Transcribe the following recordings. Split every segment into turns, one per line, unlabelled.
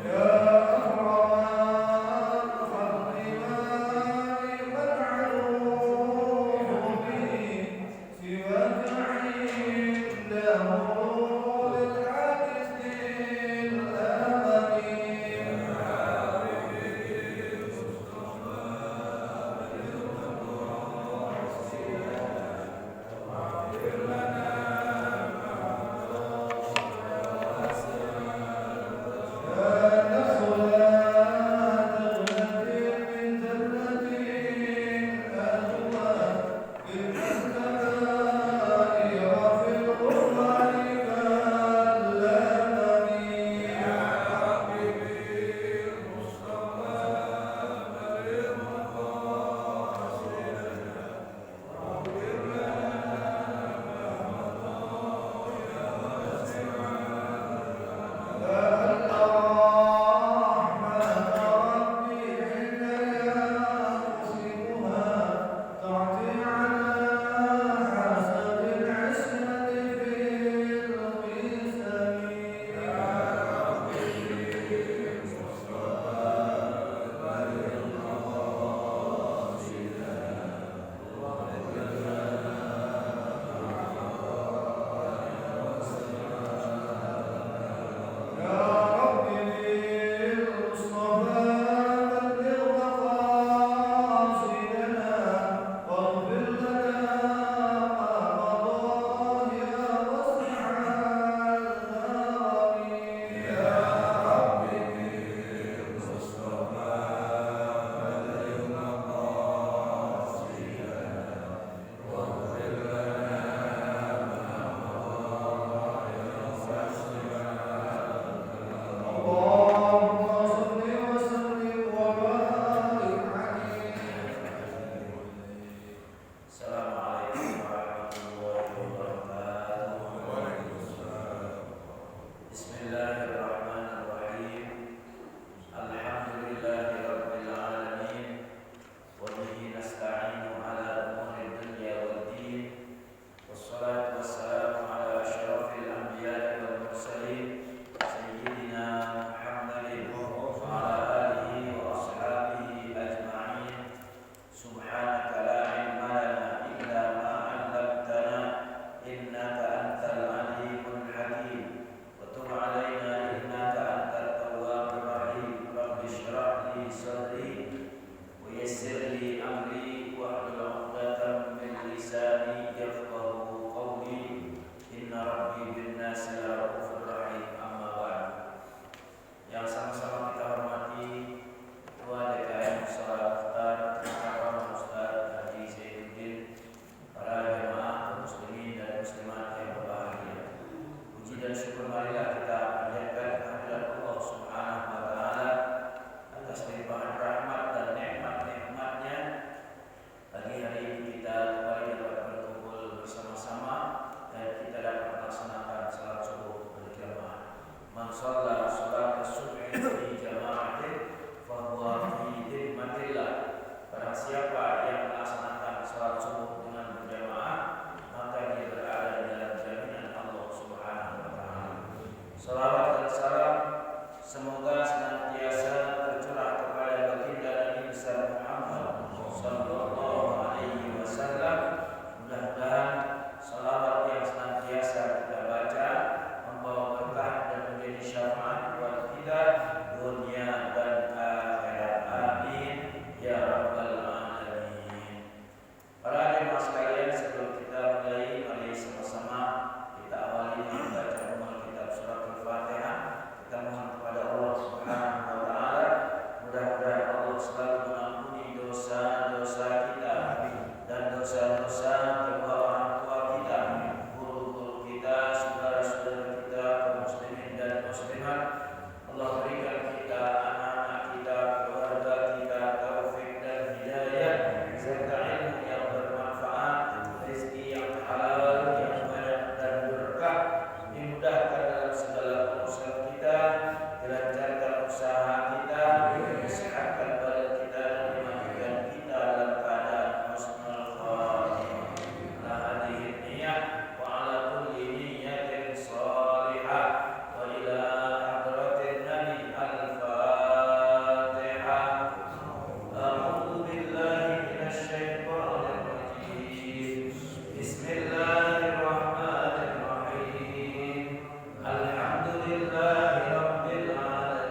يا أكرم dilancarkan usaha kita, disehatkan badan kita, dan dimajukan kita dalam keadaan husnul khatimah. La hadhihi niyyah wa ala kulli niyyatin shalihah wa ila hadratin nabi al-fatihah. A'udzu billahi minasy syaithanir rajim. Bismillahirrahmanirrahim. Alhamdulillahi rabbil alamin.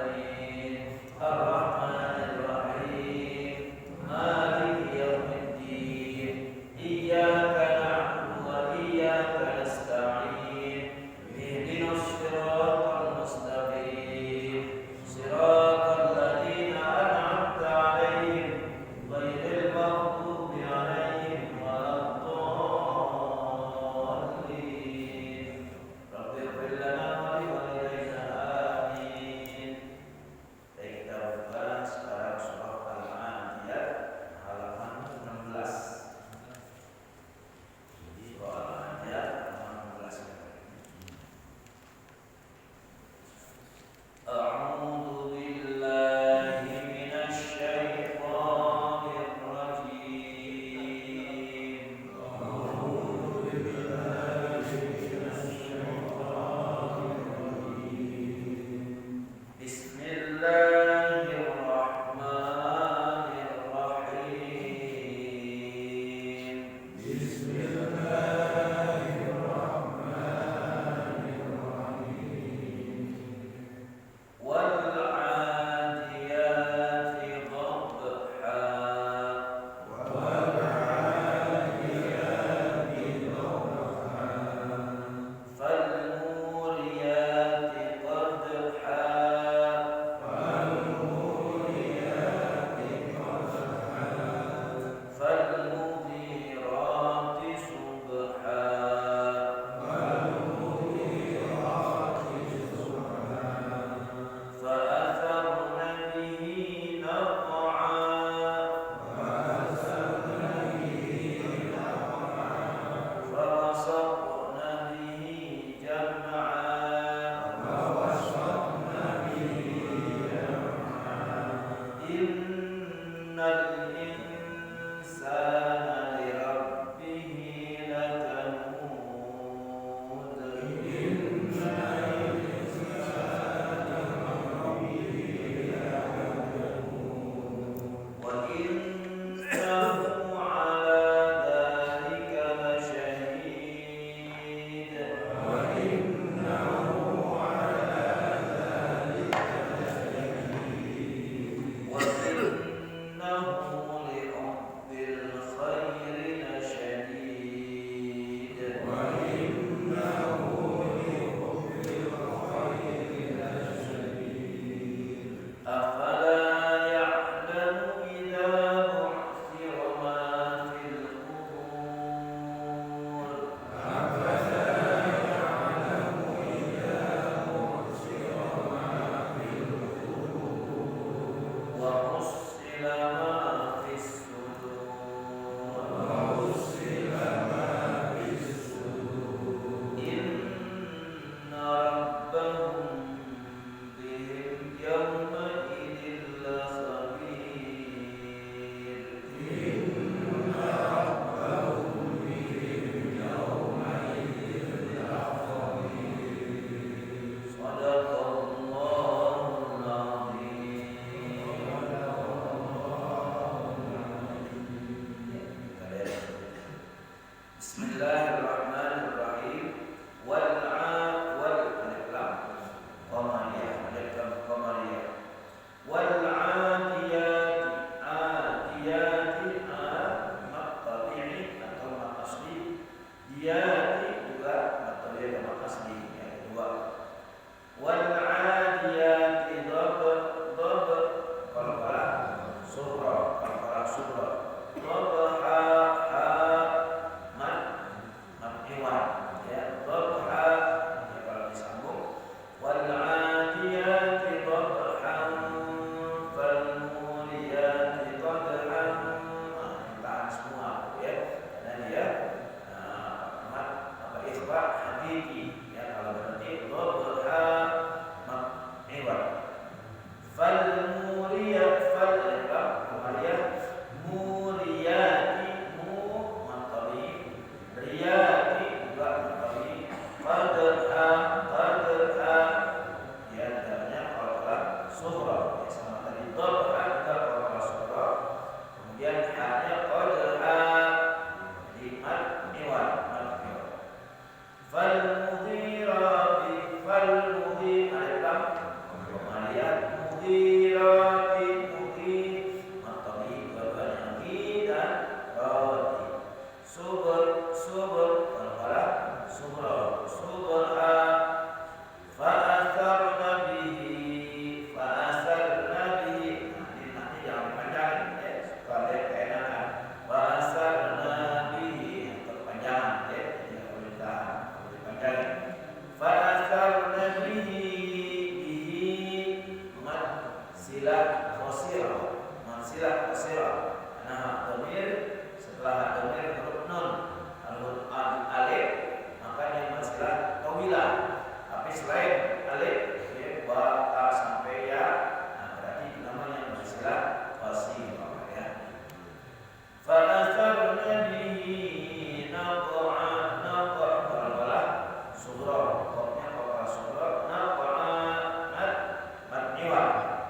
Iman.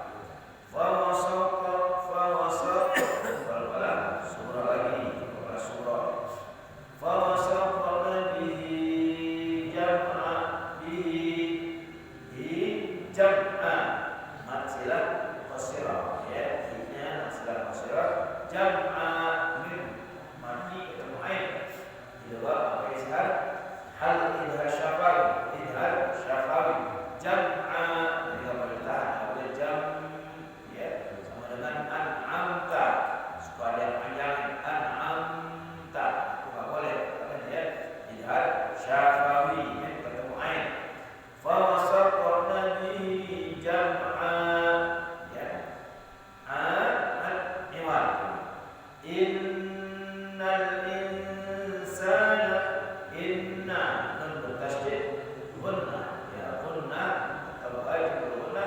Fawasaqa wal-qalam surah lagi, surah. Fawasaqna bihi jam'a matsilah qasirah, ya, ini matsilah qasirah jam'a min mati ketemu ain. Kedua pakai ishar hal idhar syafawi jam'a dengan perintah ada jam, ya, sama dengan an'amta, supaya ada yang panjang an'amta itu nggak boleh karena dia idhar syafawi ketemu ain. Fawasaqna bihi jam'a, ya, iman. Innal insana inna nun bertasydid gunna, ya, gunna atau baik gunna.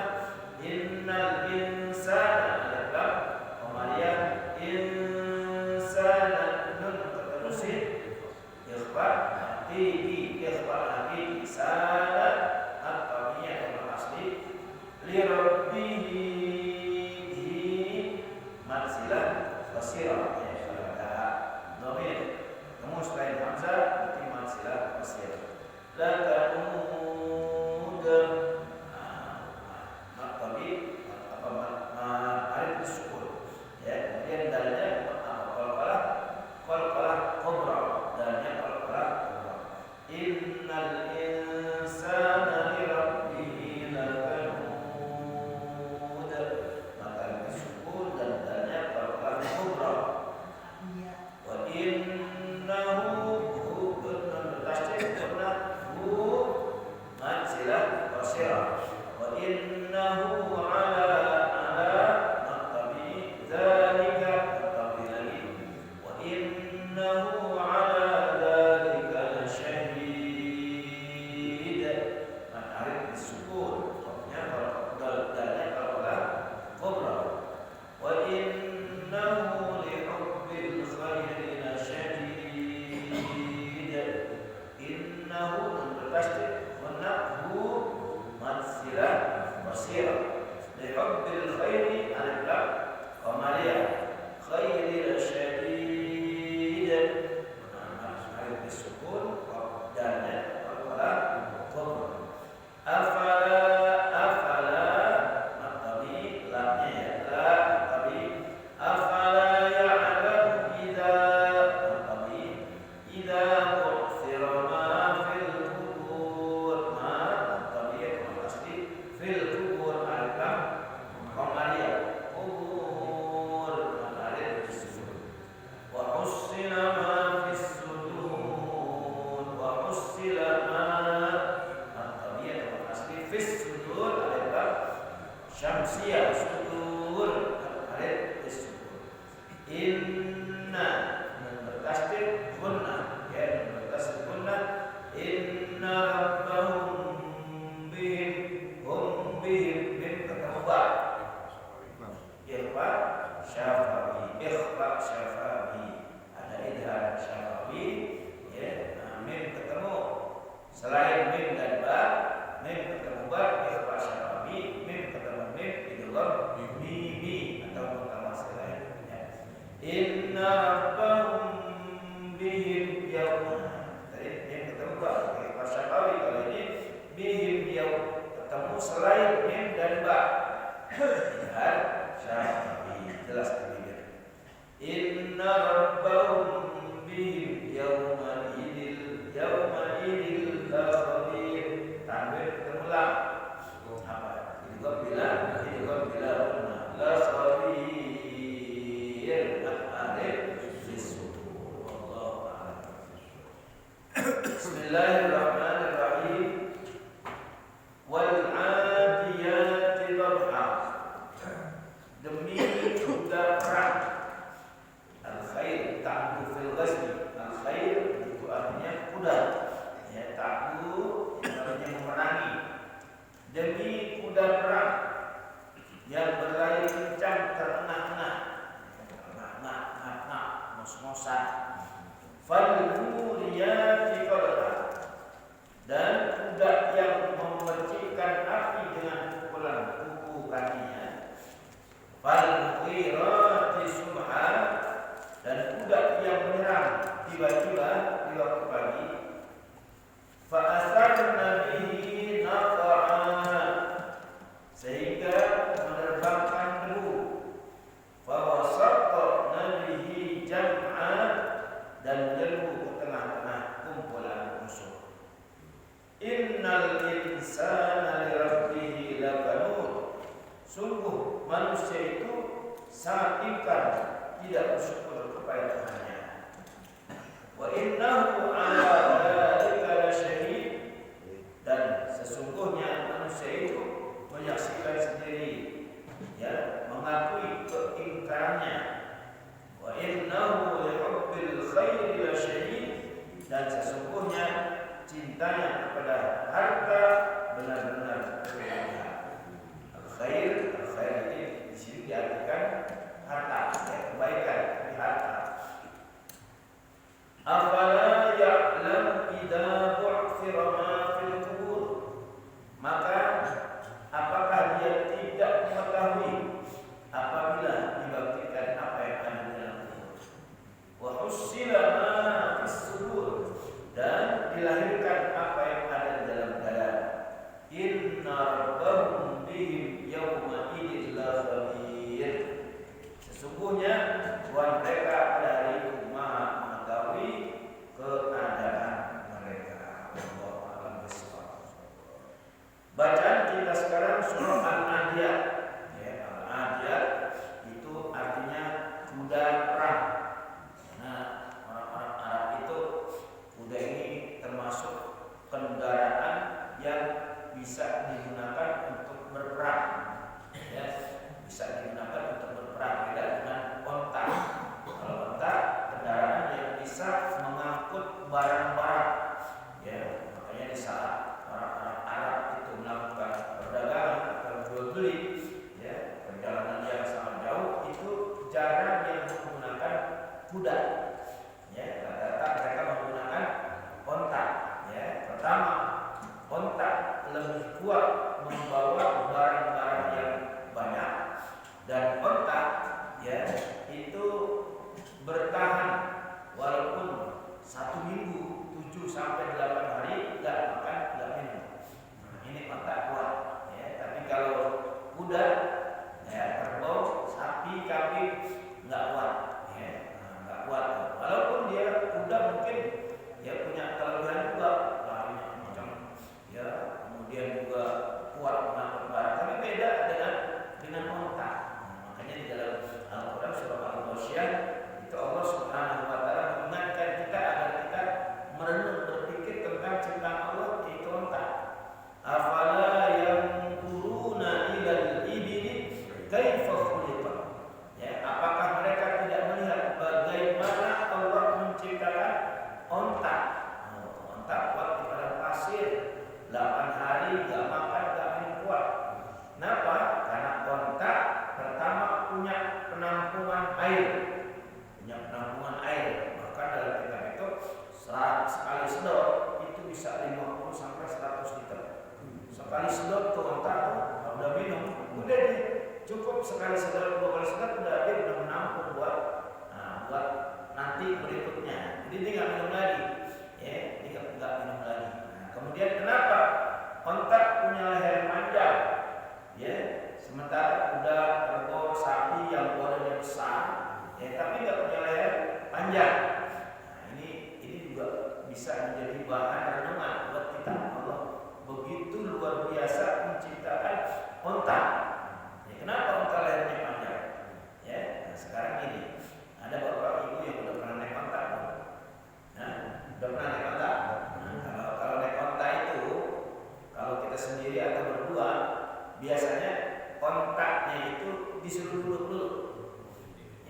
Innal insana adalah kemudian insana nun terterusin ikhfa hakiki sana at-tabiyah yang asli li rabbihi manzilah qasirah, ya, ada dhamir kamu selain hamzah berarti manzilah qasirah. La tamud maqtabi arif disukun, ya, kemudian dalnya qalqalah kubra, dalnya qalqalah kubra. Innal insana li rabbihi lakanud, maka disukun dan dalnya qalqalah kubra. Wa innahu manzilah qasirah. Wa innahu ala naqtabi dzalika naqtabi lagi. Wa innahu ala dzalika lasyahid, arif disukun, qafnya dalnya qalqalah kubra. Wa innahu li hubbil khairi lasyadid. Innahu bertasydid wannahu manzilah qasirah. Li hubbil khairi alif lam qamariyah khairi lasyadid, arif disukun, dalnya qalqalah kubra. Afala maqtabi lamnya, ya, la maqtabi. Afala ya'lamu idza maqtabi idza bu'thira ma fil qubur, ma maqtabi asli fil qubur alif lam qamariyah qubur alif disukun. Wa hussila ma fis sudur, wa hussila ma maqtabi asli fis sudur alif lam syamsiyah sudur alif disukun. Inna bertasydid gunna, ya, bertasydid gunna. Inna rabbahum bihim min ketemu ba ikhfa syafawi, ada idhar syafawi, ya, min ketemu selain min dan ba, min ketemu ba ikhfa syafawi, min ketemu min idgham mimi atau mutama selain, ya. Inna rabbahum bihim yaum, tadi min ketemu ba ikhfa syafawi, kali ini bihim yaum ketemu selain min dan ba idhar syafawi, jelas ketiga. Inna rabbahum bihim yawma idil khabir, tanwin ketemu lam, apa idgham bila la khabir alif disutur. Wallahu a'lam. Bismillahirrahmanirrahim. Wal 'adiyati dhabha, demi kuda perang. Al-khair ta'du fil ghazwi, al-khair itu artinya kuda, ya, ta'du artinya memerangi. Demi kuda perang yang berlari kencang terengah-engah, ngos-ngosan. Fal-muriyati qadha, dan kuda yang memercikan api dengan pukulan kuku kaki manusia itu sangat ingkar, tidak bersyukur kepada Tuhannya. Wa innahu ala dzalika lasyahid, dan sesungguhnya manusia itu menyaksikan sendiri, ya, mengakui keingkarannya. Wa innahu li hubbil khairi lasyadid, dan sesungguhnya cintanya kepada harta benar-benar berlebihan. Al-khair ini di sini diartikan harta, ya, kebaikan dari harta. Afala ya'lam idza bu'thira ma fil qubur, maka apakah dia tidak mengetahui apabila dibangkitkan apa yang ada di dalam kubur? Wa husila ma fis sudur, dan dilahirkan apa yang ada di dalam dada. Inna rabbahum bihim yawma idin la khabir, sesungguhnya Tuhan mereka pada hari itu Maha mengetahui keadaan mereka. Wallahu a'lam bishawab. Bacaan kita sekarang surah Al-Adiyat. Ya, Al-Adiyat itu artinya kuda perang. Nah, orang-orang Arab itu kuda ini termasuk kendaraan yang bisa digunakan untuk berperang. Ya, bisa digunakan untuk berperang, beda dengan onta. Kalau onta kendaraan yang bisa mengangkut barang-barang. Ya, makanya di saat orang-orang Arab itu melakukan perdagangan atau jual beli, ya, perjalanan yang sangat jauh, itu jarang yang menggunakan kuda. Ya, rata-rata mereka menggunakan onta. Ya, pertama, onta lebih kuat membawa barang-barang yang banyak, dan onta, ya, itu bertahan walaupun 1 minggu 7 sampai 8 hari nggak makan, nggak minum. Nah, ini onta kuat, ya. Tapi kalau kuda, ya, kerbau, sapi, kambing nggak kuat, ya. Nah, nggak kuat. Walaupun dia kuda mungkin dia punya kelebihan juga, larinya kencang, ya, kemudian juga kuat mengangkut barang, tapi beda dengan onta. Nah, makanya di dalam Al-Quran surah Al-Ghasyiyah itu Allah Subhanahu wa taala mengingatkan kita agar kita merenung, berpikir tentang ciptaan Allah, itu onta. Afala yanzuruna ilal ibili kaifa khuliqat, ya, apakah mereka tidak melihat bagaimana Allah menciptakan onta? Onta kuat di padang pasir, 8 hari gak makan, gak minum, kuat. Kenapa? Karena onta pertama punya penampungan air. Maka dalam kitab itu sekali sedot itu bisa 50 sampai 100 liter. Sekali sedot tuh onta udah minum, udah cukup sekali sedot, 2 kali sedot udah dia udah menampung buat nanti berikutnya. Jadi dia nggak minum lagi, ya, dia nggak minum lagi. Nah, kemudian kenapa onta punya leher panjang, ya, sementara kuda, kerbau, sapi yang badannya besar, ya, tapi nggak punya leher panjang. Nah, ini juga bisa menjadi bahan renungan buat kita. Allah begitu luar biasa menciptakan onta. Ya, kenapa onta lehernya panjang? Ya, nah, sekarang ini ada bapak ibu yang udah pernah naik onta, nah, udah pernah naik onta. Nah, kalau naik onta itu, kalau kita sendiri atau berdua, biasanya ontanya itu disuruh duduk dulu.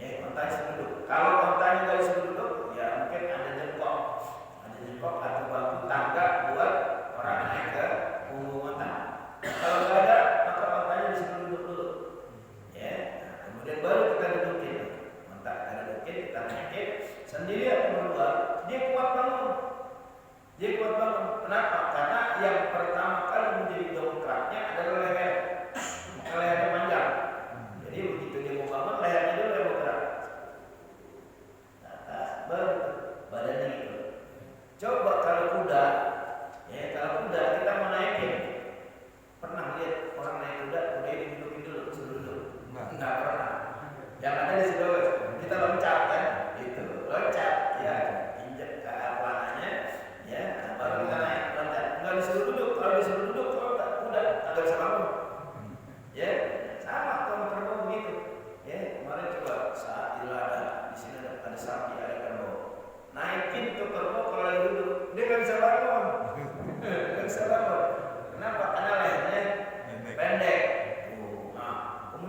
Ya, ontanya disuruh duduk. Kalau ontanya nggak disuruh duduk, ya mungkin ada jengkok atau bangku tangga buat orang naik ke punggung onta. Kalau nggak ada, maka ontanya disuruh duduk dulu. Ya, nah, kemudian baru kita dudukin. Onta kita dudukin, kita naikin sendiri atau berdua, dia kuat bangun. Kenapa? Karena yang pertama kali menjadi dongkraknya adalah lehernya panjang. Jadi begitu dia mau bangun, lehernya dulu yang bergerak. Atas, baru badannya gitu. Coba kalau kuda,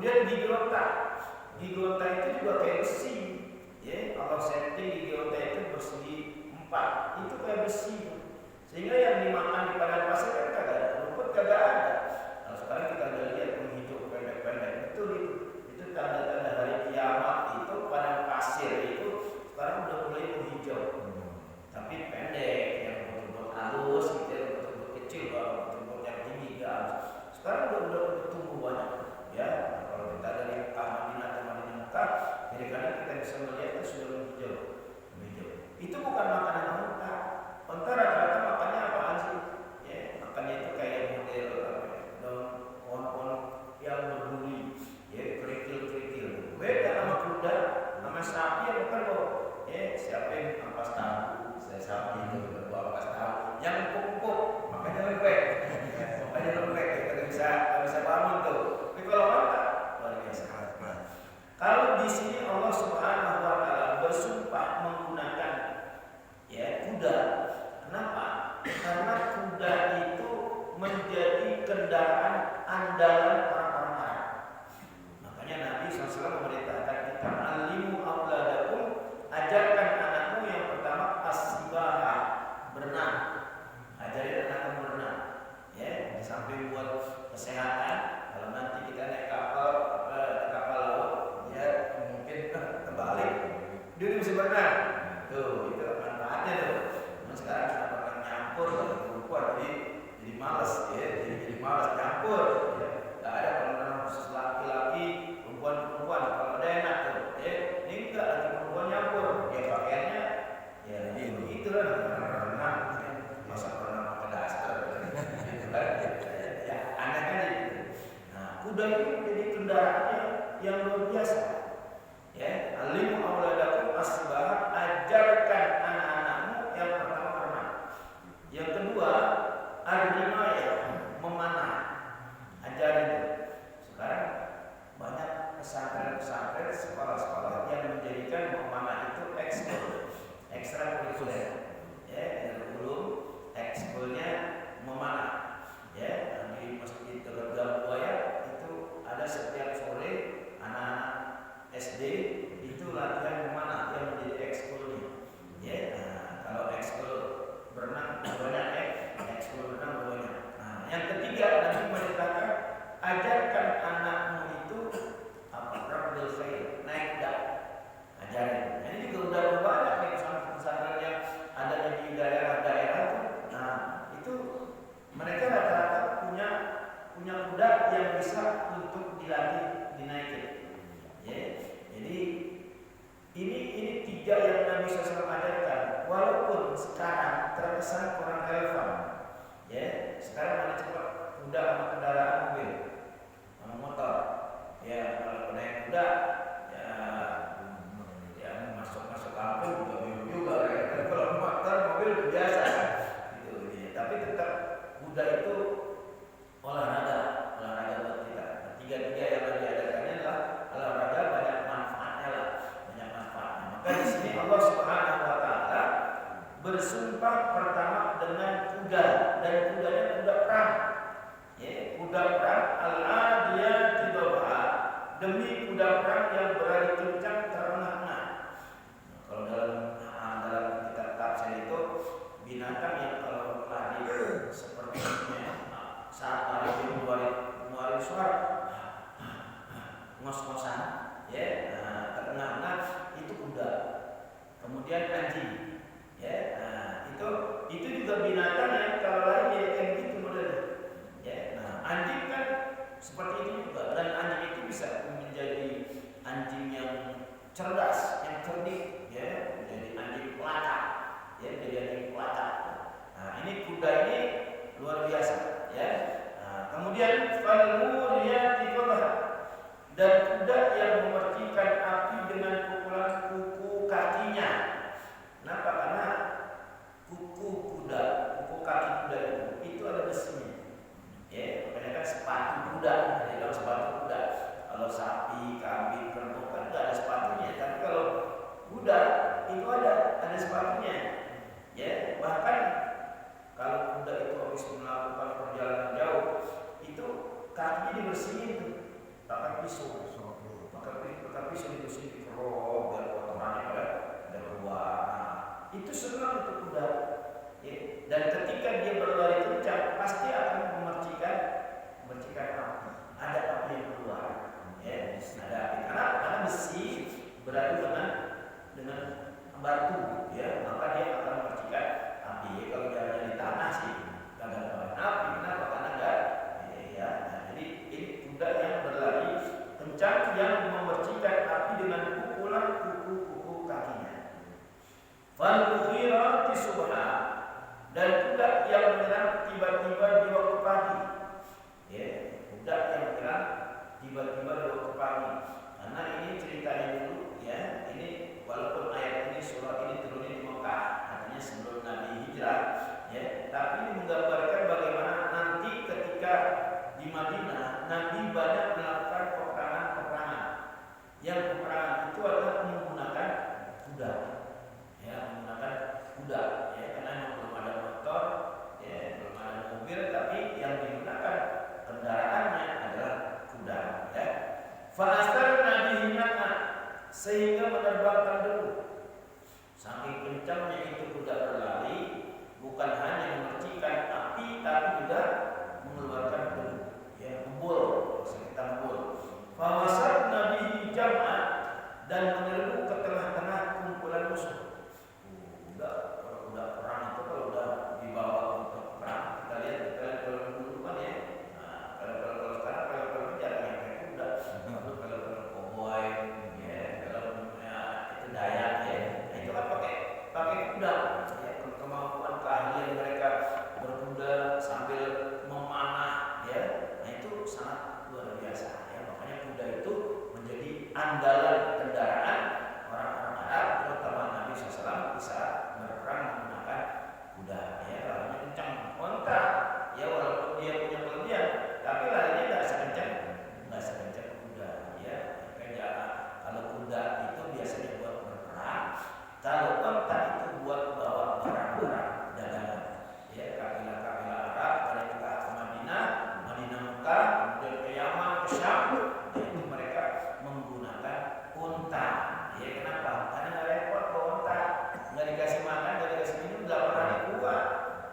Kemudian gigi otak. Gigi otak itu juga kayak besi. Ya, kalau setting gigi otak itu bersegi 4, itu kayak besi. Sehingga yang dimakan di padang pasir kan kagak ada, rumput kagak ada. Nah, sekarang kita udah lihat penghijau pendek-pendek, betul itu tanda-tanda hari kiamat itu padang pasir itu sekarang udah mulai menghijau. Tapi pendek, yang betul-betul halus, gitu, yang betul-betul kecil, betul-betul yang tinggi gak halus. Sekarang udah tumbuh banyak, ya. Nah, kalau kita dari Madinah ke Mekah, jadi kadang kita bisa melihat itu sudah menghijau. Itu bukan makanan unta. Unta rata-rata makannya apaan sih? Ya, makannya itu kayak model pohon-pohon yang berduri, ya, kerikil-kerikil. Beda sama kuda, sama sapi yang bukan loh. Ya, siapa yang ampas tahu? Saya sapi itu bawa ampas tahu. Yang empuk-empuk, makanya lembek. Makanya lembek, kita bisa bangun tuh. Tapi kalau unta, luar biasa. Kalau di sini Allah Subhanahu wa taala bersumpah menggunakan kuda. Kenapa? Karena kuda itu menjadi kendaraan andalan orang-orang Arab. Makanya Nabi SAW memerintahkan kita, alimu auladakum, ajarkan anakmu yang pertama as-sibahah, berenang. Ajarin anakmu berenang. Ya, di samping buat kesehatan, kalau nanti kita naik kapal laut, ya mungkin terbalik, dia bisa berenang. Tuh, itu manfaatnya tuh. Nah, sekarang kita bakal nyampur dengan perempuan, jadi malas, ya, jadi malas nyampur. Ya. Gak ada perenang khusus laki-laki, perempuan. Kalau ada enak tuh, ya, ini enggak lagi perempuan nyampur, dia pakaiannya, ya begitu lah. Renang, masa renang pakai daster, ya aneh kan gitu. Nah, kuda itu jadi kendaraan yang luar biasa. Ya, alimu auladakum as-sibahah, ajarkan anak-anakmu yang pertama berenang. Yang kedua, ar-rimayah, memanah. Ajarin. Sekarang banyak pesantren-pesantren, sekolah-sekolah yang menjadikan memanah itu ekstrakurikuler. Ya, kurikulum ekskulnya memanah. Ya, di Masjid Tegal Buaya itu ada setiap sore anak-anak SD itu latihan memanah yang menjadi ekskulnya. Ya, nah, kalau ekskul berenang banyak, ekskul berenang banyak. Nah, yang ketiga Nabi memerintahkan ajarkan anakmu itu rabbil khair, naik kuda. Ajarin. Nah, ini juga udah banyak nih pesantren-pesantren yang adanya di daerah-daerah itu. Nah, itu mereka rata-rata punya kuda yang bisa untuk dilatih, dinaikin. Ya, jadi ini 3 yang Nabi SAW ajarkan. Walaupun sekarang terkesan kurang relevan, ya, sekarang mana cepat kuda sama kendaraan mobil, sama motor. Ya, kalau naik kuda, ya masuk kampung juga, ya. Tapi kalau motor mobil biasa, gitu. Ya. Tapi tetap kuda itu olahraga buat kita. Tiga-tiga yang Nabi ajarkannya adalah olahraga, banyak manfaatnya lah, banyak manfaatnya. Maka di sini Allah Subhanahu wa taala bersumpah pertama dengan kuda, dan kudanya kuda perang. Ya, kuda perang al-adiyati dhabha, demi kuda perang yang berlari kencang terengah-engah. Kalau dalam kitab tafsir itu binatang yang kalau lari seperti ini, saat lari mengeluarkan suara ngos-ngosan, ya, terengah-engah, itu kuda. Kemudian anjing, ya, itu juga binatang yang kalau lari dia kayak gitu modelnya, ya. Nah, anjing kan seperti itu juga, dan anjing itu bisa menjadi anjing yang cerdas, yang cerdik, ya, menjadi anjing pelacak, ya, menjadi anjing pelacak. Nah, ini kuda ini luar biasa, ya. Nah, kemudian falmuriyati qadha, dan kuda yang memercikan api dengan pukulan kuku kakinya. Kenapa? Karena kuku kaki kuda itu ada besinya. Ya, makanya kan sepatu kuda, dalam sepatu kuda. Kalau sapi, kambing, kerbau kan nggak ada sepatunya, tapi kalau kuda itu ada sepatunya. Ya, bahkan kalau kuda itu habis melakukan perjalanan jauh, itu kakinya dibersihin tuh, pakai pisau. Pakai pisau itu sih dikerok biar kotorannya ada keluar. Nah, itu senang itu kuda. Ya. Dan ketika dia berlari kencang pasti akan memercikan api. Ada api yang keluar. Ya, ada api. Karena besi beradu dengan batu, ya, maka dia akan memercikan api. Ya, kalau jalannya di tanah sih nggak ada api. Kenapa? Karena nggak. Ya, nah, jadi ini kuda yang berlari kencang yang memercikan api dengan pukulan kuku kakinya. Fal-mughirati subha, dan kuda yang menyerang tiba-tiba di waktu pagi. Ya, kuda yang menyerang tiba-tiba di waktu pagi. Karena ini ceritanya dulu, ya. Ini walaupun ayat ini surah ini turunnya di Mekah, artinya sebelum Nabi hijrah, ya. Tapi ini menggambarkan bagaimana nanti ketika di Madinah Nabi banyak melakukan peperangan. Yang peperangan itu adalah menggunakan kuda. Ya, menggunakan kuda, ya, karena belum ada motor, ya, belum ada mobil, tapi yang digunakan kendaraannya adalah kuda, ya. Fa'astar Nabi hinaka, sehingga menerbangkan debu. Saking kencangnya itu kuda berlari, bukan hanya memercikan api, tapi juga mengeluarkan debu, ya, ngebul, kita ngebul. Fawasat Nabi jam'a, dan menyerbu ke tengah-tengah kumpulan musuh. Udah perang itu kalau udah dibawa untuk perang, kita lihat kalau dulu kan, ya. Nah, kalau sekarang kalau jarang yang kayak kuda. Lalu kalau koboi, ya, kalau itu Dayak, ya, nah, itu kan pakai kuda, ya, kemampuan keahlian mereka berkuda sambil memanah, ya, nah itu sangat luar biasa, ya. Makanya kuda itu menjadi andalan kendaraan orang-orang Arab, terutama Nabi SAW bisa berperang menggunakan kuda, ya, larinya kencang. Onta, ya, walaupun dia punya kelebihan, tapi larinya nggak sekencang kuda, ya. Makanya kalau kuda itu biasanya buat berperang, kalau onta itu buat bawa barang-barang dagangan, ya, kabilah-kabilah Arab dari Mekah ke Madinah Mekah, kemudian ke Yaman, ke Syam, itu mereka menggunakan unta. Ya, kenapa? Karena nggak repot bawa unta, nggak dikasih makan, nggak dikasih minum, 8 hari kuat.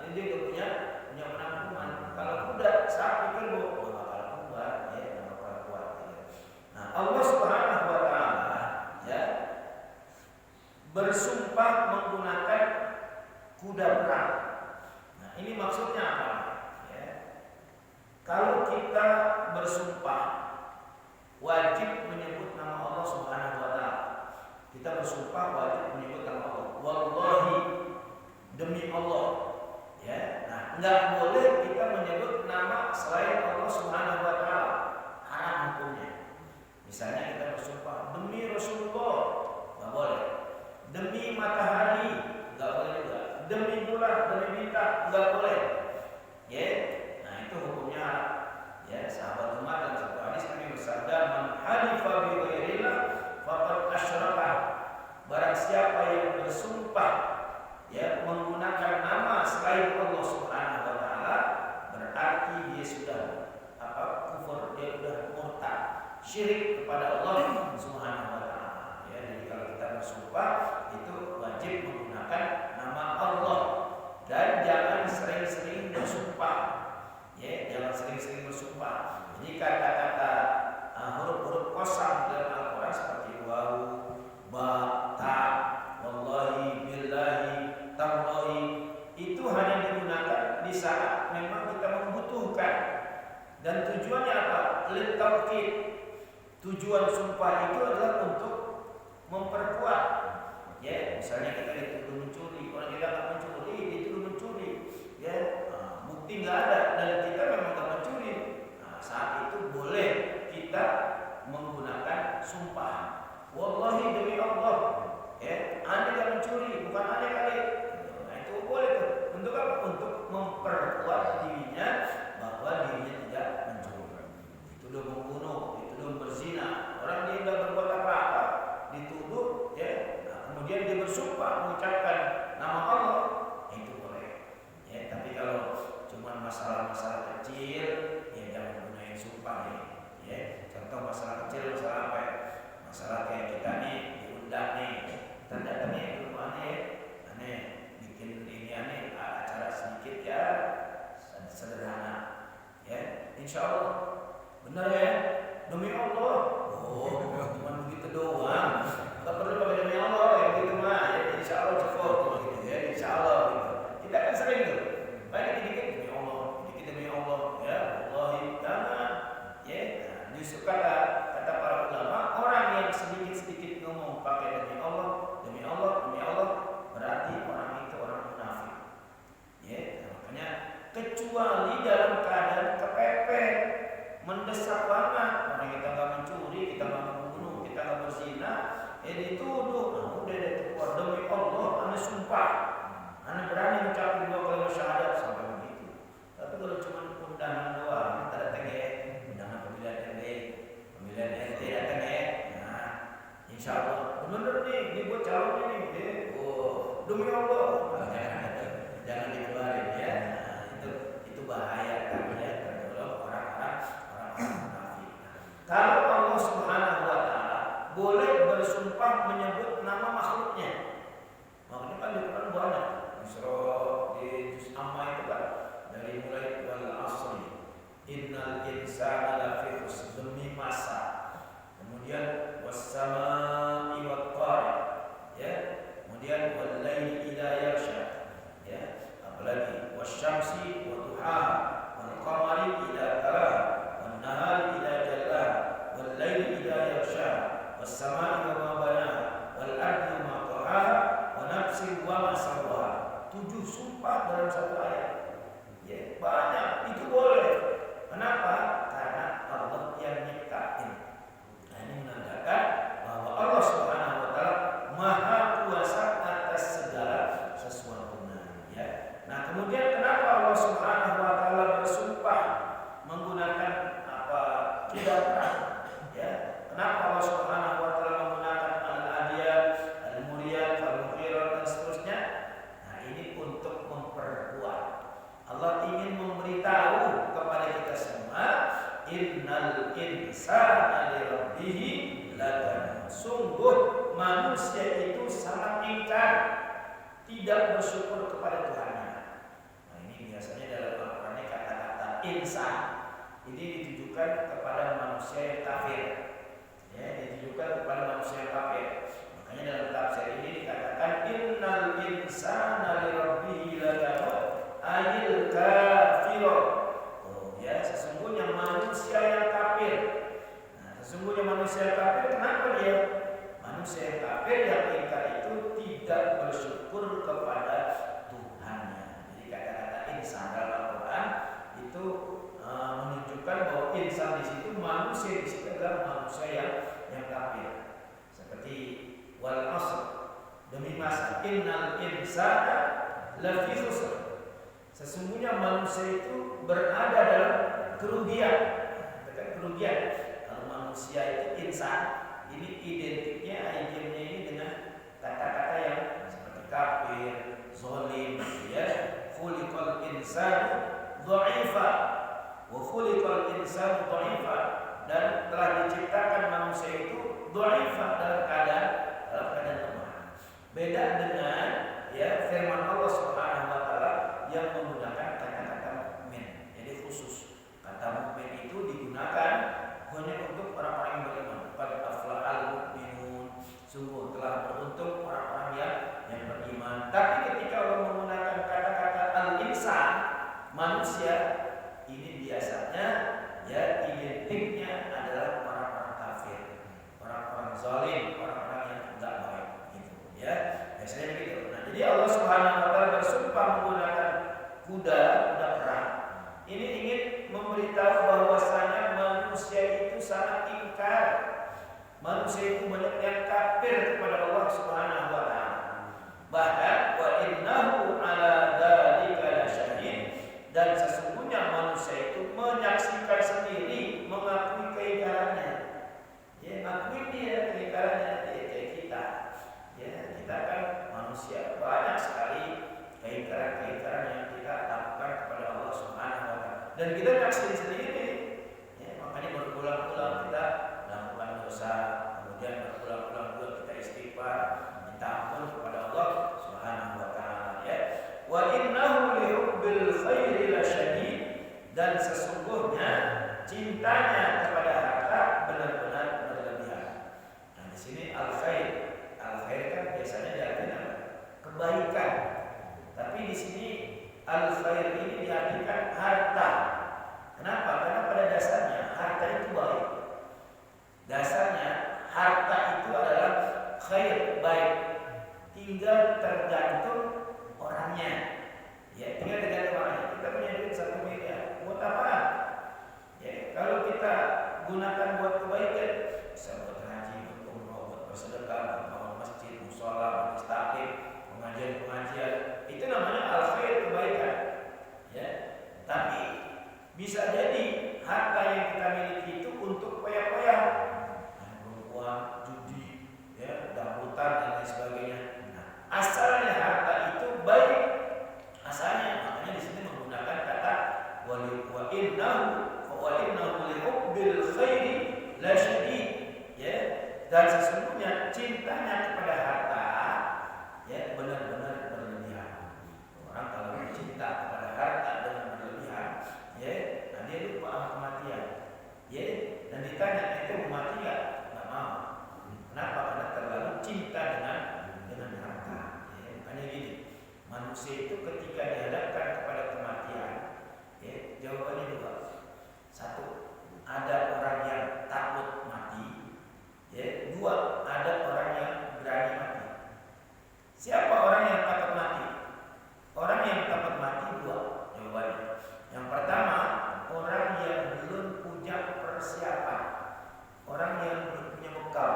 Jadi dia nggak punya penampungan. Kalau kuda, sapi, kerbau, nggak bakal kuat, ya, nggak bakal kuat. Ya. Nah, Allah Subhanahu Wa Taala, ya, bersumpah menggunakan kuda perang. Nah, ini maksudnya apa? Ya. Kalau kita bersumpah, wajib menyebut nama Allah Subhanahu Wa Taala. Kita bersumpah wajib menyebut nama Allah. Wallahi, demi Allah. Ya, nah, nggak boleh kita menyebut nama selain Allah Subhanahu Wa Taala. Haram hukumnya. Misalnya kita bersumpah demi Rasulullah, nggak boleh. Demi matahari, nggak boleh juga. Demi bulan, demi bintang, nggak boleh. Ya, nah itu hukumnya haram. Ya, sahabat Umar dalam satu hadis Nabi bersabda, "Man halifa bi ghairillah faqad asyraka." Barang siapa yang bersumpah, ya, menggunakan nama selain Allah Subhanahu Wa Taala, berarti dia sudah kufur, dia sudah murtad, syirik kepada Allah Subhanahu Wa Taala. Ya, jadi kalau kita bersumpah itu wajib menggunakan nama Allah dan jangan sering-sering bersumpah. Ya, jangan sering-sering bersumpah. Jadi kata-kata huruf-huruf qasam dalam Al-Quran seperti waw, ba, ta, wallahi, billahi, tallahi, itu hanya digunakan di saat memang kita membutuhkan. Dan tujuannya apa? Litaukid. Tujuan sumpah itu adalah untuk memperkuat. Ya, misalnya kita dituduh mencuri, orang kita nggak mencuri, dituduh mencuri, ya, bukti nggak ada dan kita memang nggak mencuri. Nah, saat itu boleh kita menggunakan sumpah. Wallahi, demi Allah, ya, anda nggak mencuri, bukan anda kali. Nah, itu boleh tuh. Untuk apa? Untuk memperkuat dirinya bahwa dirinya tidak mencuri. Dituduh membunuh, dituduh berzina, orang dia nggak berbuat apa-apa, dituduh, ya. Nah, kemudian dia bersumpah mengucapkan nama Allah, itu boleh. Ya, tapi kalau cuma masalah-masalah kecil, ya jangan gunain sumpah, ya. Contoh demi Allah, jangan dikeluarin ya. Nah, itu bahaya kan ya, tergolong orang-orang munafik. Kalau Allah Subhanahu wa taala boleh bersumpah menyebut nama makhluknya. Makanya kan di Quran banyak. Isra di juz Amma itu kan dari mulai wal asri innal insana lafi khusr, demi masa. Kemudian was-samaa'i wat-thariq ya. Kemudian wal laili idza yaghsha ya. Apalagi wasyamsi wa duhaha wal qamari idza talaha wan nahari idza jallaha wal laili idza yaghsha was samaa'i wa ma banaha wal ardi wa ma tahaha wa nafsin wa ma sawwaha. 7 sumpah dalam satu ayat. Ya, banyak itu boleh. Kenapa? Karena Allah yang nyiptain. Nah, ini menandakan bahwa Allah Subhanahu wa taala Maha Kuasa atas segala sesuatunya, ya. Nah, kemudian kenapa Allah Subhanahu wa taala bersumpah menggunakan kuda perang? Ya. Kenapa Allah Subhanahu wa taala menggunakan al-adiyat, al-muriyat, al-mughirah dan seterusnya? Nah, ini untuk memperkuat. Allah ingin memberitahu kepada kita semua, innal insana li rabbih lakanut. Sungguh manusia itu sangat ingkar, tidak bersyukur kepada Tuhannya. Nah, ini biasanya dalam Al-Qur'an kata-kata insan ini ditujukan kepada manusia yang kafir. Ya, ditujukan kepada manusia yang kafir. Makanya dalam tafsir ini dikatakan innal insana li rabbih lakanut ayil kafir. Oh ya, sesungguhnya manusia yang kafir. Nah, sesungguhnya manusia yang kafir, kenapa dia? Manusia yang kafir yang ingkar itu tidak bersyukur kepada Tuhannya. Jadi kata-kata insan dalam Al-Quran itu menunjukkan bahwa insan di situ, manusia di situ adalah manusia yang kafir. Seperti wal asr, demi masa, innal insana lafi khusr. Sesungguhnya manusia itu berada dalam kerugian. Kerugian. Kalau manusia itu insan, ini identiknya, identiknya ini dengan kata-kata yang seperti kafir, zalim, ya. Khuliqal insanu dha'ifa wa khuliqal insanu dha'ifa, dan telah diciptakan manusia itu dha'ifa, dalam keadaan lemah. Beda dengan ya firman Allah Subhanahu wa taala yang menggunakan kata-kata mukmin. Jadi khusus kata mukmin itu digunakan hanya untuk orang-orang yang beriman. Qad aflahal mu'minun, sungguh telah beruntung orang-orang yang beriman. Tapi ketika Allah menggunakan kata-kata al-insan, manusia, ini biasanya ya identiknya adalah orang-orang kafir, orang-orang zalim, orang-orang yang tidak baik gitu ya. Biasanya begitu. Nah, jadi Allah Subhanahu wa taala bersumpah menggunakan kuda perang. Ini ingin memberitahu bahwasanya manusia itu sangat ingkar. Manusia itu banyak yang kafir kepada Allah Subhanahu wa taala. Bahkan wa innahu ala dzalika lasyahid, dan sesungguhnya manusia itu menyaksikan sendiri, mengakui keingkarannya. Ya, mengakui dia keingkarannya kayak kita. Ya, kita kan manusia, banyak sekali keingkaran-keingkaran yang kita lakukan kepada Allah Subhanahu wa taala. Dan kita nyaksikan sendiri. Ya, makanya berulang-ulang kita melakukan dosa, kemudian berulang-ulang juga kita istighfar, minta ampun kepada Allah Subhanahu wa taala, ya. Wa innahu li hubbil khairi lasyadid, dan sesungguhnya cintanya kepada harta benar-benar berlebihan. Nah, di sini al-khair kan biasanya diartikan kebaikan. Tapi di sini al-khair ini diartikan harta. Kenapa? Karena pada dasarnya harta itu baik. Dasarnya harta itu adalah khair, baik. Tinggal tergantung orangnya. Ya, tinggal tergantung orangnya. Kita punya duit 1 miliar, buat apa? Ya, kalau kita gunakan buat kebaikan, bisa buat haji, buat umroh, buat bersedekah, buat bangun masjid, mushola, buat taklim, pengajian, itu namanya al-khair, kebaikan. Ya, tapi bisa jadi harta yang kita miliki itu untuk poya-poya, perempuan, judi, ya, dangdutan dan lain sebagainya. Nah, asalnya harta Dan sesungguhnya cintanya kepada harta ya benar-benar berlebihan. Orang kalau cinta kepada harta dengan berlebihan, ya, nah dia lupa sama kematian. Ya, dan ditanya itu mau mati nggak mau. Kenapa? Karena terlalu cinta dengan harta. Ya, makanya gini, manusia itu ketika dihadapkan kepada kematian, ya, jawabannya dua. Satu, ada orang yang takut mati. Ya, dua, ada orang yang berani mati. Siapa orang yang takut mati? Orang yang takut mati dua jawabannya. Yang pertama, orang yang belum punya persiapan, orang yang belum punya bekal.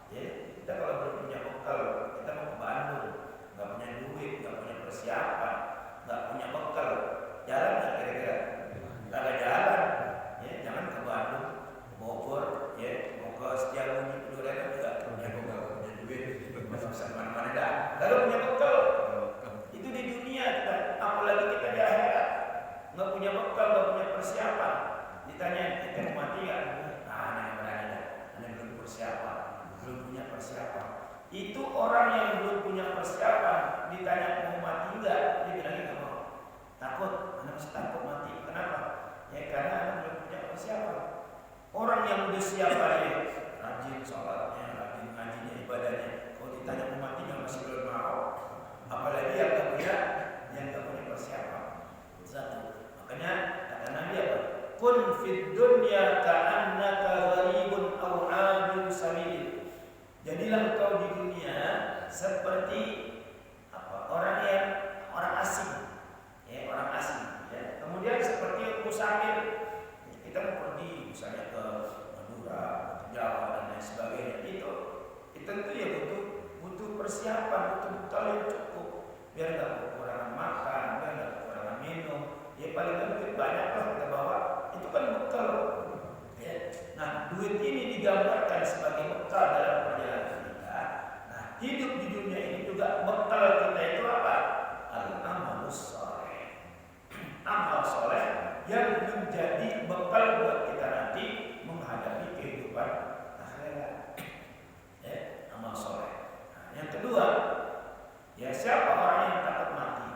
Ya, kita kalau belum punya bekal, kita mau ke Bandung, nggak punya duit, nggak punya persiapan, nggak punya bekal, jalan nggak kira-kira? Nggak jalan. Ya, jangan ke Bandung, Bogor, ya, mau ke Setiabudi, Duren juga punya bekal, punya duit, masuk mana-mana dah. Kalau punya bekal, itu di dunia kita, apalagi kita di akhirat, nggak punya bekal, nggak punya persiapan. Ditanya kita mau mati nggak? Nah, yang berani dah, yang belum persiapan, belum punya persiapan. Itu orang yang belum punya persiapan, ditanya mau mati nggak? Dia bilangnya nggak mau, takut, anak masih takut mati. Kenapa? Ya karena anak belum punya persiapan. Orang yang udah siap aja, rajin sholatnya, rajin ngajinya, ibadahnya. Kalau ditanya mau mati nggak masih belum mau. Apalagi yang nggak punya persiapan. Satu. Makanya kata Nabi apa? Kun fid dunya ka'annaka gharibun aw 'abirun sabil. Jadilah engkau di dunia seperti apa? Orang asing. Ya, orang asing, ya. Kemudian seperti musafir. Kita mau pergi misalnya ke Madura, ke Jawa dan lain sebagainya. Itu tentu ya butuh persiapan, butuh bekal yang cukup. Biar nggak kekurangan makan, biar nggak kekurangan minum. Ya paling kan duit banyak lah kita bawa. Itu kan bekal. Ya. Nah, duit ini digambarkan sebagai bekal dalam perjalanan kita. Nah, hidup di dunia ini juga bekal kita itu apa? Al-amalus sholeh. Amal soleh yang menjadi bekal buat kita nanti menghadapi kehidupan akhirat. Ya, amal soleh. Nah, yang kedua, ya siapa orang yang takut mati?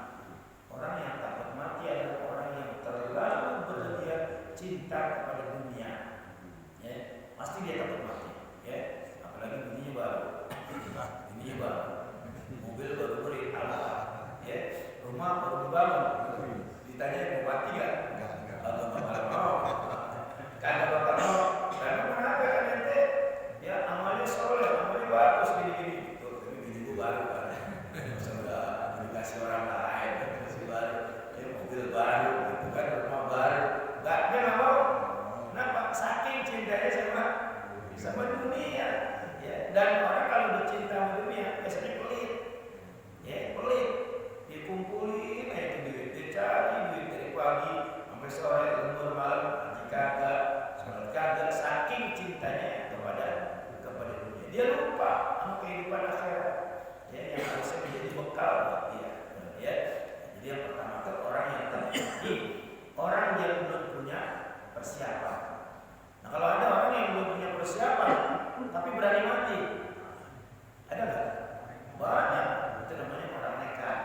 Orang yang takut mati adalah orang yang terlalu berlebihan cinta kepada dunia. Ya, pasti dia takut mati. Ya, apalagi dunia baru. Dunia baru. Mobil baru beli, ya, rumah baru dibangun. Ditanya mau mati nggak? Nggak mau. Karena bakal mau. Karena kenapa kan ente? Ya amalnya soleh, amalnya bagus gini-gini. Tuh, tapi bini gua baru kan. Sudah dikasih orang lain, dikasih baru. Ya mobil baru, gitu kan, rumah baru. Dia nggak mau. Kenapa? Saking cintanya sama dunia. Ya, dan orang kalau bercinta sama dunia biasanya pelit. Ya, pelit. Dikumpulin itu duit, dicari duit dari pagi sampai sore, lembur malam, ngaji kagak, sholat kagak, saking cintanya kepada dunia. Dia lupa sama kehidupan akhirat. Ya, yang harusnya menjadi bekal buat dia. Ya. Jadi yang pertama itu orang yang tadi, orang yang belum punya persiapan. Nah, kalau ada orang yang belum punya persiapan tapi berani mati, ada nggak? Banyak. Itu namanya orang nekat.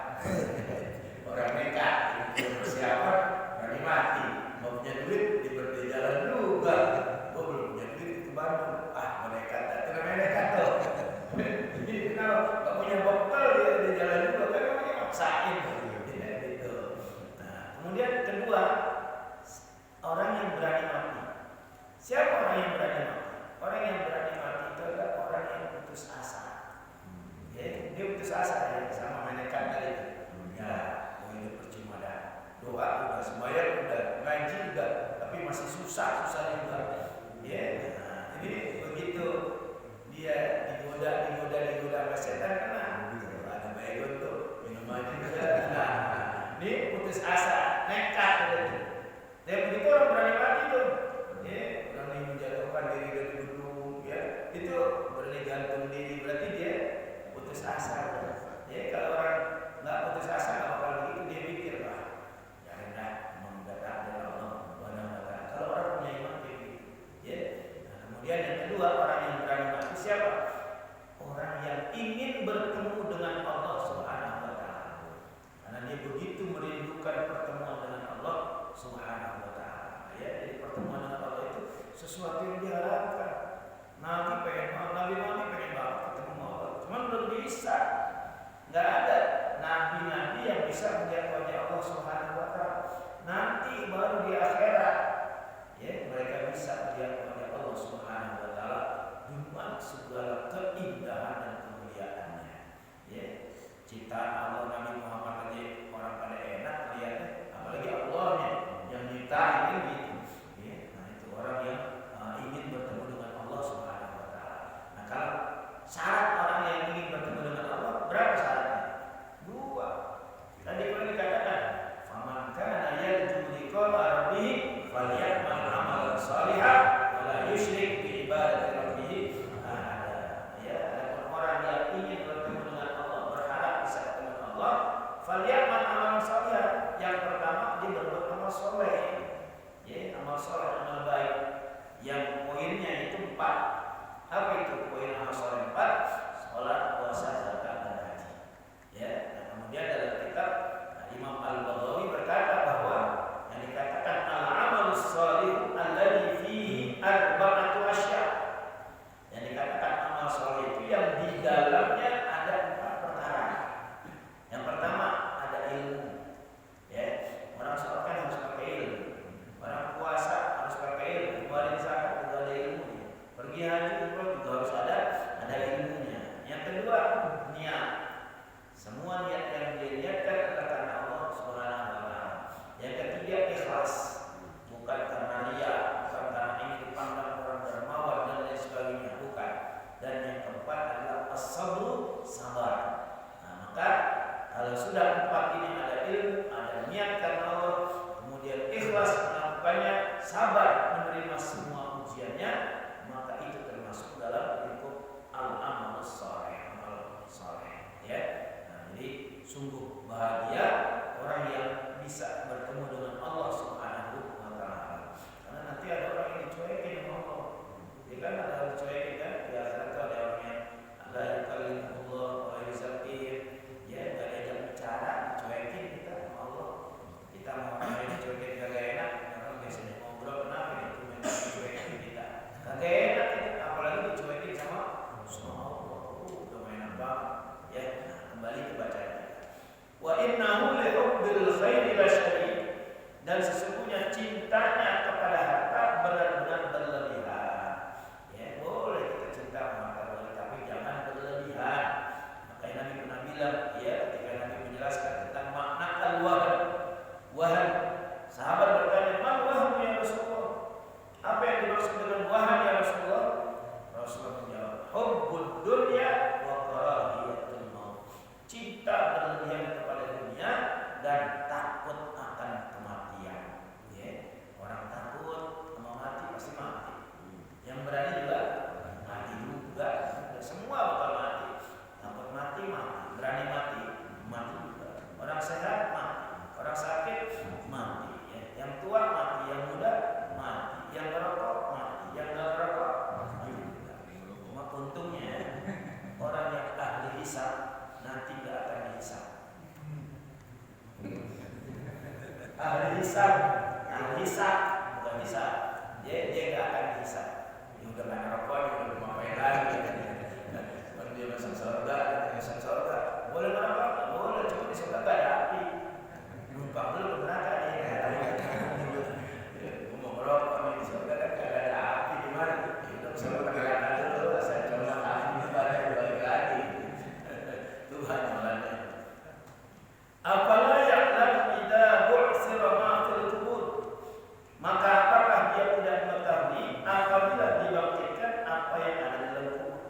Orang nekat, persiapan, berani mati. Mau punya duit, di jalan juga. Gue belum punya duit ke Bandung. Nekat. Itu namanya nekat tuh. Jadi kalau nggak punya bekal di jalan juga, kan namanya maksain. Gitu. Nah, kemudian kedua, orang yang berani mati. Siapa orang yang berani mati? Orang yang berani mati itu adalah orang yang putus asa. ingin bertemu dengan Allah Subhanahu wa taala. Karena dia begitu merindukan pertemuan dengan Allah Subhanahu wa taala. Ya, jadi pertemuan dengan Allah itu sesuatu yang diharapkan. Nabi pengen pengen banget ketemu sama Allah. Cuman belum bisa. Enggak ada nabi-nabi yang bisa melihat wajah Allah Subhanahu wa taala. Nanti baru di akhirat ya mereka bisa melihat wajah Allah Subhanahu wa taala dengan segala keindahan dan kemuliaannya. Ya, ciptaan Allah Nabi Muhammad aja orang pada enak lihatnya, apalagi Allahnya yang nyiptain gitu. Ya, nah itu orang yang ingin bertemu dengan Allah Subhanahu wa taala. Nah, kalau syarat orang yang ingin bertemu dengan Allah berapa syaratnya? 2. Tadi pernah dikatakan, "Faman kana yarju liqa'a rabbih falyamal amalan shalihan wa la yusyrik bi ibadati rabbih ahada." Ya, ada orang yang ingin bertemu dengan Allah, berharap bisa ketemu dengan Allah, falyamal amalan shalihan. Yang pertama dia berbuat amal saleh. Ya, amal saleh, amal baik. Yang poinnya itu 4. Apa itu poin amal saleh 4? Salat, puasa, zakat, dan haji. Ya, nah, kemudian dalam kitab Imam Al-Baghawi berkata bahwa yang dikatakan al-amalus shalih alladzi fihi arba'atu asya. Yang dikatakan amal saleh itu yang di dalamnya ada 4 perkara. Yang pertama ada ilmu. Ya, orang sholat kan harus pakai ilmu. Orang puasa harus pakai ilmu. Keluarin zakat juga ada ilmunya. Pergi haji juga harus ada ilmunya. Yang kedua niat. Semua niat yang diniatkan adalah karena Allah Subhanahu wa taala. Yang ketiga ikhlas. Bukan karena riya, bukan karena ingin dipandang orang dermawan dan lain sebagainya, bukan. Dan yang keempat adalah as-sabru, sabar. Nah, maka kalau sudah 4 ini ada ilmu, ada niat karena Allah, kemudian ikhlas melakukannya, sabar menerima semua ujiannya, maka itu termasuk dalam lingkup al-amalus shalih, amal saleh. Ya. Jadi sungguh bahagia orang yang bisa bertemu dengan Allah Subhanahu wa taala. Karena nanti ada orang yang dicuekin sama Allah. Dia kan ada yang dicuekin kan, di akhirat itu ada orang yang la yukallimullah wa yuzakkihim. Ya, enggak diajak bicara, dicuekin kita sama Allah. Kita mau main dicuekin kagak enak, orang biasanya ngobrol kenapa itu main dicuekin kita. Kagak enak kita, apalagi dicuekin sama Allah. Udah enak banget. Ya, nah, kembali ke bacaan kita. Wa innahu li hubbil khairi lasyadid. Dan sesungguhnya cintanya kepada harta benar-benar berlebihan. Ya, boleh kita cinta kepada harta, tapi jangan berlebihan. Makanya Nabi pernah bilang, ya, ketika Nabi menjelaskan tentang makna al-wahan. Wahan. Sahabat bertanya, "Man wahan ya Rasulullah?" Apa yang dimaksud dengan wahan ya Rasulullah? Rasulullah menjawab, "Hubbud dunya wa karahiyatul maut." Cinta berlebihan kepada dunia dan takut akan kematian. Ya, orang takut mau mati pasti mati. Yang berani juga mati juga. Semua bakal mati. Takut mati mati, berani mati mati juga. Orang sehat mati, orang sakit mati. Ya. Yang tua mati, yang muda mati, yang merokok mati, yang nggak merokok mati juga. Cuma untungnya orang yang ahli hisab nanti gak akan dihisab. Ahli hisab bukan hisab. Dia gak akan dihisab. Dia udah gak ngerokok, dia udah ngapain lagi. Kalau dia masuk surga, boleh ngerokok? Boleh, cuma di surga gak ada api. Numpang dulu ke neraka dia. Gue mau ngerokok di surga kan gak ada api, gimana? Hidup surga neraka dulu, saya coba api pada balik lagi. Tuhan malahnya. Apala ya'lam idza bu'sira ma fil qubur. Maka apakah dia tidak mengetahui apabila dibangkitkan apa yang ada di dalam kubur?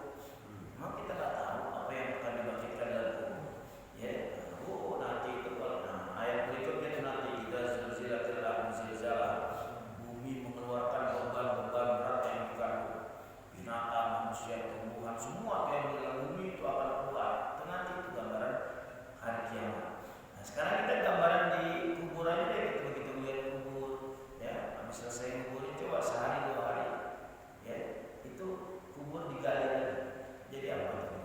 Maka kita tak tahu apa yang akan dibangkitkan dalam kubur. Ya, nanti itu kalau ayat berikutnya itu nanti kita zilzilatil ardi zilzalah. Bumi mengeluarkan beban-beban berat yang dikandung. Binatang, manusia, tumbuhan, semua yang di dalam bumi itu akan keluar. Itu nanti itu gambaran hari kiamat. Nah, sekarang kita gambaran di kuburan aja gitu, begitu lihat kubur, ya, habis selesai kuburin coba sehari 2 hari, ya, itu kubur digali lagi. Jadi apa itu?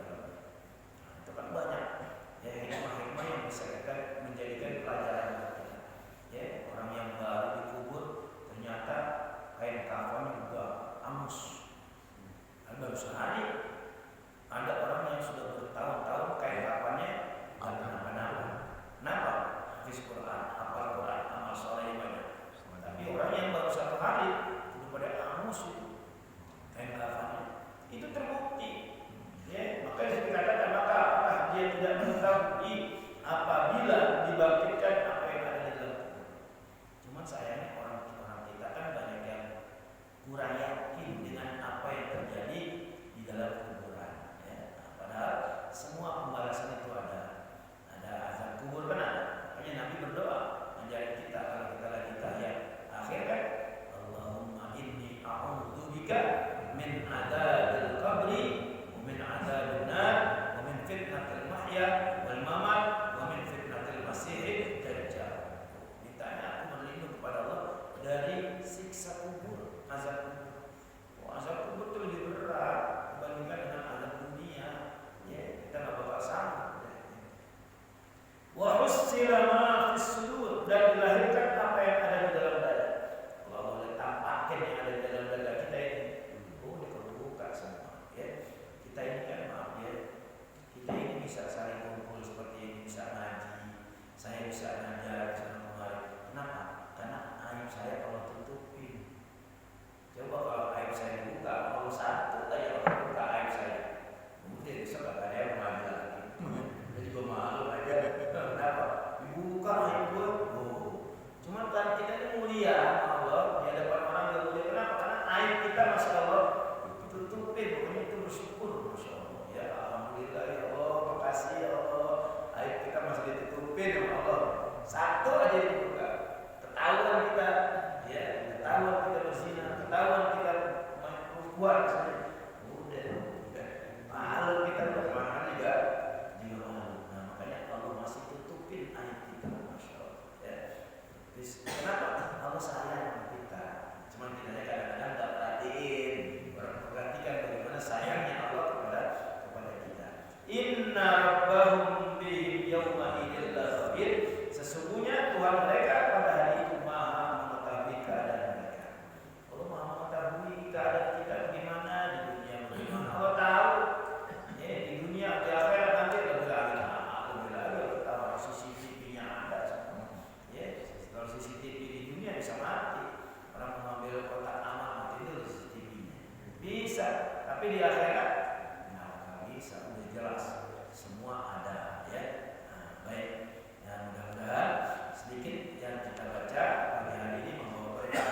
sayangnya Allah kepada kita. Inna rabbahum bihim yawma idzin lakhabir. Sesungguhnya Tuhan mereka pada hari itu Maha mengetahui keadaan mereka. Allah Maha mengetahui keadaan kita bagaimana di dunia, bagaimana Allah tahu. Ya, di dunia di akhirat nanti lebih lagi Allah tahu CCTV-nya ada semua. Ya, kalau CCTV di dunia bisa mati. Orang mengambil kotak amal mati itu CCTV-nya. Bisa, tapi di akhirat nggak bisa, udah jelas semua ada ya. Nah, baik, dan mudah-mudahan sedikit yang kita baca pagi hari ini membawa berkah